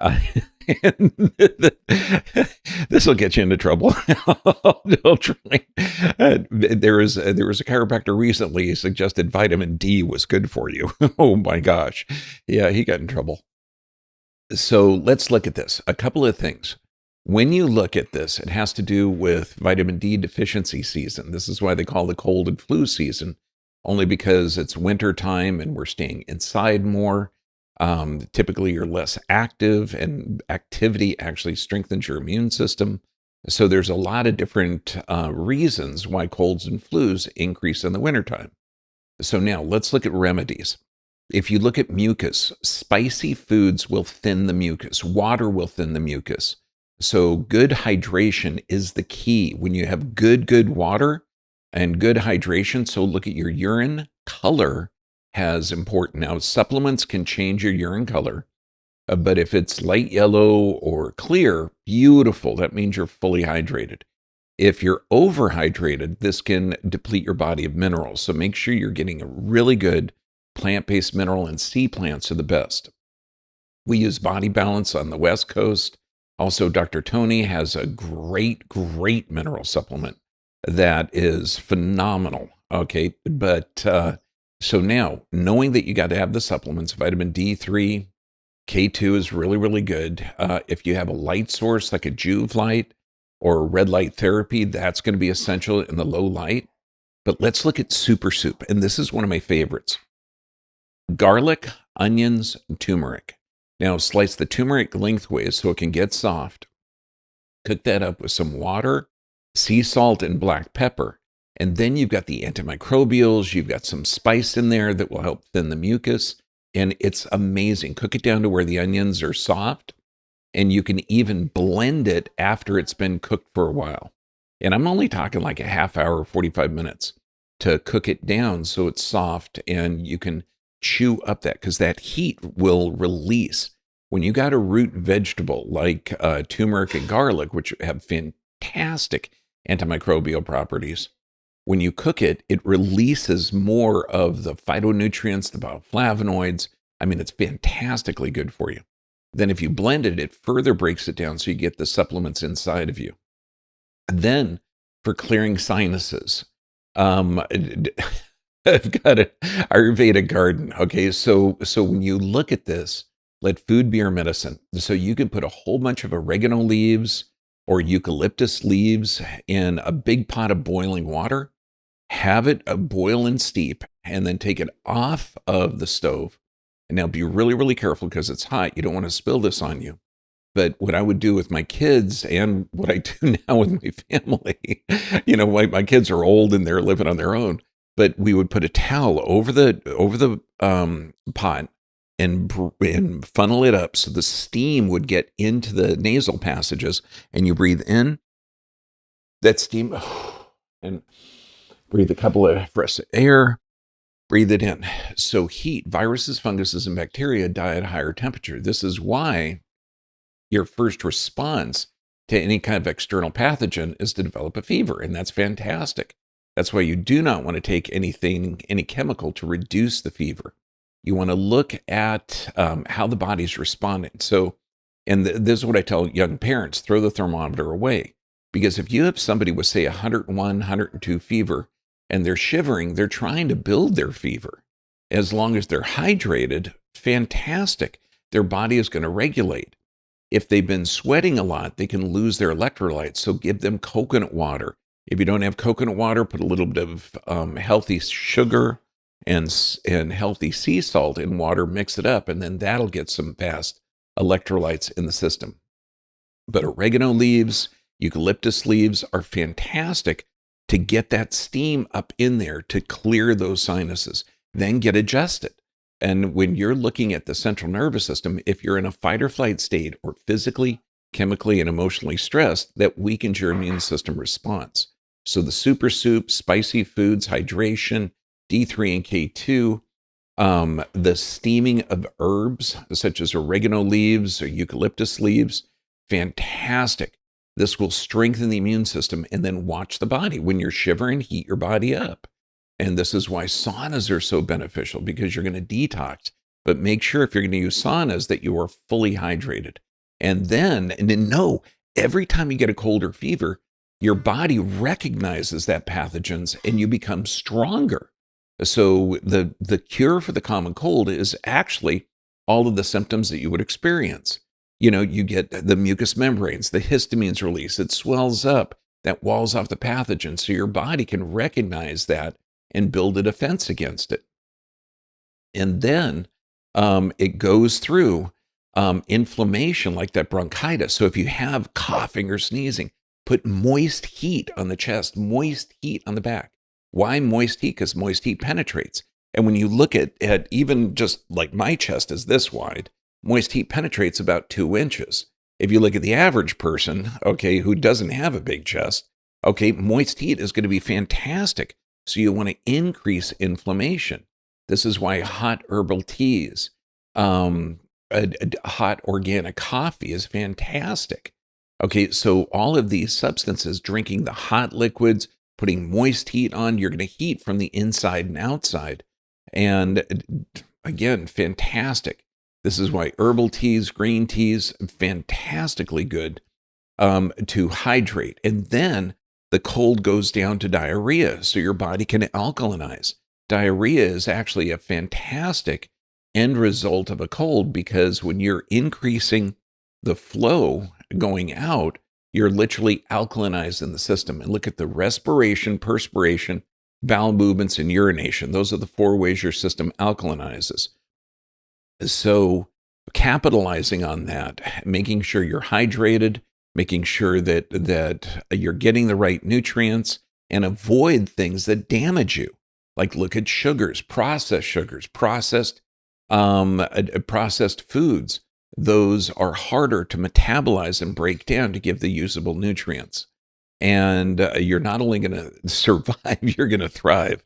Uh, this will get you into trouble. I'll try. There was a chiropractor recently who suggested vitamin D was good for you. Oh my gosh, yeah, he got in trouble. So let's look at this. A couple of things. When you look at this, it has to do with vitamin D deficiency season. This is why they call the cold and flu season, only because it's winter time and we're staying inside more. Typically, you're less active, and activity actually strengthens your immune system. So there's a lot of different reasons why colds and flus increase in the wintertime. So now let's look at remedies. If you look at mucus, spicy foods will thin the mucus. Water will thin the mucus. So good hydration is the key. When you have good water and good hydration, so look at your urine color has important. Now, supplements can change your urine color, but if it's light yellow or clear, beautiful. That means you're fully hydrated. If you're overhydrated, this can deplete your body of minerals. So make sure you're getting a really good plant-based mineral, and sea plants are the best. We use Body Balance on the West Coast. Also, Dr. Tony has a great mineral supplement that is phenomenal. Okay, but so now knowing that you got to have the supplements, vitamin D3, K2 is really good. If you have a light source like a Juve light or red light therapy, that's going to be essential in the low light. But let's look at super soup, and this is one of my favorites. Garlic, onions, and turmeric. Now slice the turmeric lengthways so it can get soft. Cook that up with some water, sea salt, and black pepper. And then you've got the antimicrobials, you've got some spice in there that will help thin the mucus. And it's amazing. Cook it down to where the onions are soft. And you can even blend it after it's been cooked for a while. And I'm only talking like a half hour, 45 minutes to cook it down so it's soft and you can chew up that, because that heat will release. When you got a root vegetable like turmeric and garlic, which have fantastic antimicrobial properties, when you cook it, it releases more of the phytonutrients, the bioflavonoids. I mean, it's fantastically good for you. Then if you blend it, it further breaks it down so you get the supplements inside of you. And then for clearing sinuses, I've got an Ayurveda garden. Okay, so when you look at this, let food be your medicine. So you can put a whole bunch of oregano leaves or eucalyptus leaves in a big pot of boiling water, have it boil and steep, and then take it off of the stove. And now be really careful because it's hot. You don't want to spill this on you. But what I would do with my kids and what I do now with my family, my kids are old and they're living on their own. But we would put a towel over the pot and funnel it up so the steam would get into the nasal passages, and you breathe in that steam and breathe a couple of breaths of air, breathe it in. So heat, viruses, funguses, and bacteria die at a higher temperature. This is why your first response to any kind of external pathogen is to develop a fever, and that's fantastic. That's why you do not want to take any chemical to reduce the fever. You want to look at how the body's responding. So, and this is what I tell young parents, throw the thermometer away. Because if you have somebody with, say, 101, 102 fever, and they're shivering, they're trying to build their fever. As long as they're hydrated, fantastic. Their body is going to regulate. If they've been sweating a lot, they can lose their electrolytes. So give them coconut water. If you don't have coconut water, put a little bit of healthy sugar and healthy sea salt in water, mix it up, and then that'll get some fast electrolytes in the system. But oregano leaves, eucalyptus leaves are fantastic to get that steam up in there to clear those sinuses. Then get adjusted. And when you're looking at the central nervous system, if you're in a fight or flight state or physically, chemically, and emotionally stressed, that weakens your immune system response. So the super soup, spicy foods, hydration, D3 and K2, the steaming of herbs such as oregano leaves or eucalyptus leaves, fantastic. This will strengthen the immune system, and then watch the body. When you're shivering, heat your body up. And this is why saunas are so beneficial, because you're going to detox. But make sure if you're going to use saunas that you are fully hydrated. And then no, every time you get a cold or fever, your body recognizes that pathogens and you become stronger. So the cure for the common cold is actually all of the symptoms that you would experience. You get the mucous membranes, the histamines release, it swells up, that walls off the pathogen, so your body can recognize that and build a defense against it. And then it goes through inflammation like that bronchitis. So if you have coughing or sneezing, put moist heat on the chest, moist heat on the back. Why moist heat? Because moist heat penetrates. And when you look at even just like my chest is this wide, moist heat penetrates about 2 inches. If you look at the average person, okay, who doesn't have a big chest, okay, moist heat is going to be fantastic. So you want to increase inflammation. This is why hot herbal teas, a hot organic coffee is fantastic. Okay, so all of these substances, drinking the hot liquids, putting moist heat on, you're going to heat from the inside and outside. And again, fantastic. This is why herbal teas, green teas, fantastically good to hydrate. And then the cold goes down to diarrhea, so your body can alkalinize. Diarrhea is actually a fantastic end result of a cold because when you're increasing the flow going out, you're literally alkalinizing the system. And look at the respiration, perspiration, bowel movements, and urination. Those are the 4 ways your system alkalinizes. So capitalizing on that, making sure you're hydrated, making sure that you're getting the right nutrients, and avoid things that damage you. Like look at sugars, processed foods. Those are harder to metabolize and break down to give the usable nutrients. And you're not only going to survive, you're going to thrive.